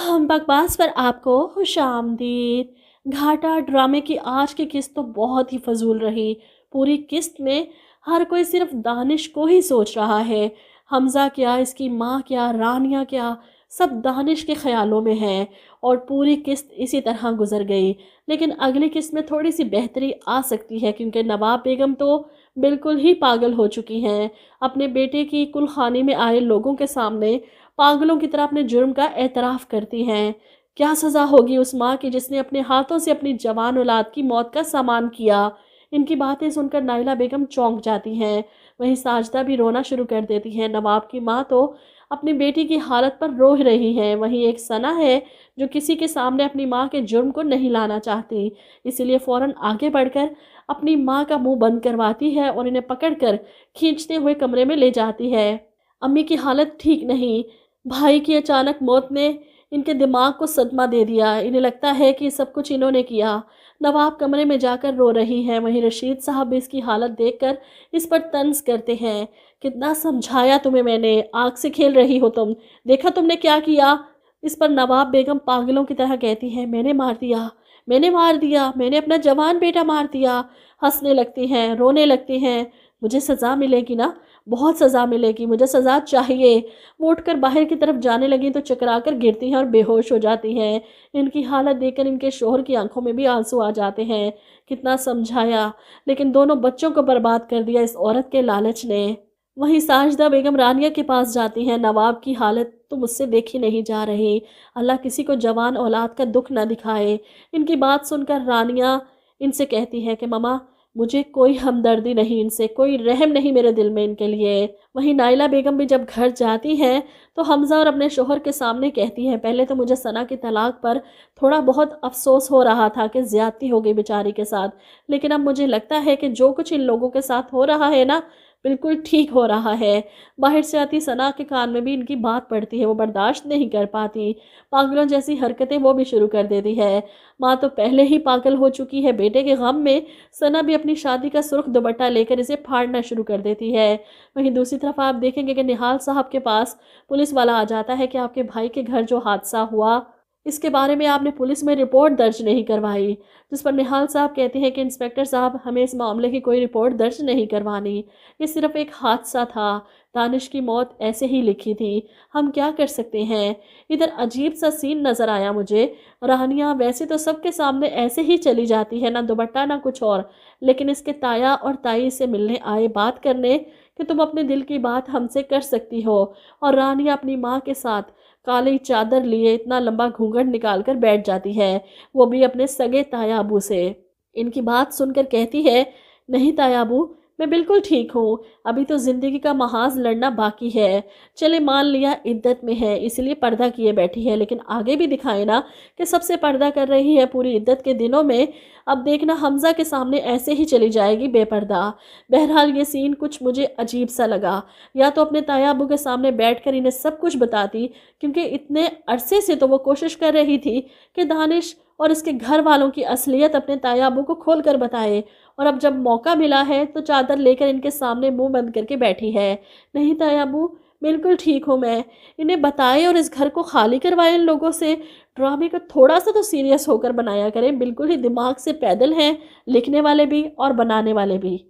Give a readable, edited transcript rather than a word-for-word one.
हम बकवास पर आपको खुश आमदीद। घाटा ड्रामे की आज की किस्त तो बहुत ही फजूल रही। पूरी किस्त में हर कोई सिर्फ दानिश को ही सोच रहा है। हमजा क्या, इसकी माँ क्या, रानिया क्या, सब दानिश के ख्यालों में है। और पूरी किस्त इसी तरह गुजर गई। लेकिन अगली किस्त में थोड़ी सी बेहतरी आ सकती है, क्योंकि नवाब बेगम तो बिल्कुल ही पागल हो चुकी हैं। अपने बेटे की कुलखानी में आए लोगों के सामने पागलों की तरह अपने जुर्म का एतराफ़ करती हैं। क्या सज़ा होगी उस माँ की जिसने अपने हाथों से अपनी जवान औलाद की मौत का सामान किया। इनकी बातें सुनकर नाइला बेगम चौंक जाती हैं। वहीं साजदा भी रोना शुरू कर देती हैं। नवाब की माँ तो अपनी बेटी की हालत पर रो रही हैं। वहीं एक सना है जो किसी के सामने अपनी माँ के जुर्म को नहीं लाना चाहती, इसीलिए फ़ौरन आगे बढ़कर अपनी माँ का मुंह बंद करवाती है और इन्हें पकड़कर खींचते हुए कमरे में ले जाती है। अम्मी की हालत ठीक नहीं। भाई की अचानक मौत ने इनके दिमाग को सदमा दे दिया। इन्हें लगता है कि सब कुछ इन्होंने किया। नवाब कमरे में जाकर रो रही हैं। वहीं रशीद साहब भी इसकी हालत देखकर इस पर तंज करते हैं। कितना समझाया तुम्हें मैंने, आग से खेल रही हो तुम, देखा तुमने क्या किया। इस पर नवाब बेगम पागलों की तरह कहती है, मैंने मार दिया, मैंने मार दिया, मैंने अपना जवान बेटा मार दिया। हंसने लगती हैं, रोने लगती हैं। मुझे सज़ा मिलेगी ना, बहुत सज़ा मिलेगी, मुझे सज़ा चाहिए। वो उठकर बाहर की तरफ जाने लगी तो चकरा कर गिरती हैं और बेहोश हो जाती हैं। इनकी हालत देखकर इनके शोहर की आंखों में भी आंसू आ जाते हैं। कितना समझाया, लेकिन दोनों बच्चों को बर्बाद कर दिया इस औरत के लालच ने। वहीं साजदा बेगम रानिया के पास जाती हैं। नवाब की हालत तो मुझसे देखी नहीं जा रही। अल्लाह किसी को जवान औलाद का दुख ना दिखाए। इनकी बात सुनकर रानिया इनसे कहती है कि ममा, मुझे कोई हमदर्दी नहीं, इनसे कोई रहम नहीं मेरे दिल में इनके लिए। वहीं नाइला बेगम भी जब घर जाती हैं तो हमजा और अपने शोहर के सामने कहती हैं, पहले तो मुझे सना की तलाक पर थोड़ा बहुत अफसोस हो रहा था कि ज़्यादती हो गई बेचारी के साथ, लेकिन अब मुझे लगता है कि जो कुछ इन लोगों के साथ हो रहा है ना, बिल्कुल ठीक हो रहा है। बाहर से आती सना के कान में भी इनकी बात पड़ती है, वो बर्दाश्त नहीं कर पाती। पागलों जैसी हरकतें वो भी शुरू कर देती है। माँ तो पहले ही पागल हो चुकी है। बेटे के गम में सना भी अपनी शादी का सुर्ख दुपट्टा लेकर इसे फाड़ना शुरू कर देती है। वहीं दूसरी तरफ आप देखेंगे कि निहाल साहब के पास पुलिस वाला आ जाता है कि आपके भाई के घर जो हादसा हुआ, इसके बारे में आपने पुलिस में रिपोर्ट दर्ज नहीं करवाई। जिस पर निहाल साहब कहते हैं कि इंस्पेक्टर साहब, हमें इस मामले की कोई रिपोर्ट दर्ज नहीं करवानी, ये सिर्फ एक हादसा था, दानिश की मौत ऐसे ही लिखी थी, हम क्या कर सकते हैं। इधर अजीब सा सीन नज़र आया मुझे। रानिया वैसे तो सबके सामने ऐसे ही चली जाती है, ना दुपट्टा ना कुछ और, लेकिन इसके ताया और ताई से मिलने आए बात करने कि तुम अपने दिल की बात हमसे कर सकती हो। और रानिया अपनी माँ के साथ काली चादर लिए इतना लंबा घूंघट निकाल कर बैठ जाती है, वो भी अपने सगे ताया अबू से। इनकी बात सुनकर कहती है, नहीं ताया अबू, मैं बिल्कुल ठीक हूँ, अभी तो ज़िंदगी का महाज लड़ना बाकी है। चले मान लिया इद्दत में है इसलिए पर्दा किए बैठी है, लेकिन आगे भी दिखाए ना कि सबसे पर्दा कर रही है पूरी इद्दत के दिनों में। अब देखना हमजा के सामने ऐसे ही चली जाएगी बेपर्दा। बहरहाल ये सीन कुछ मुझे अजीब सा लगा। या तो अपने ताया अबू के सामने बैठकर इन्हें सब कुछ बताती, क्योंकि इतने अरसे से तो वो कोशिश कर रही थी कि दानिश और इसके घर वालों की असलियत अपने ताया अबू को खोल कर बताए, और अब जब मौका मिला है तो चादर लेकर इनके सामने मुंह बंद करके बैठी है। नहीं ताया अबू, बिल्कुल ठीक हूँ मैं, इन्हें बताए और इस घर को खाली करवाए इन लोगों से। ड्रामे को थोड़ा सा तो सीरियस होकर बनाया करें, बिल्कुल ही दिमाग से पैदल हैं लिखने वाले भी और बनाने वाले भी।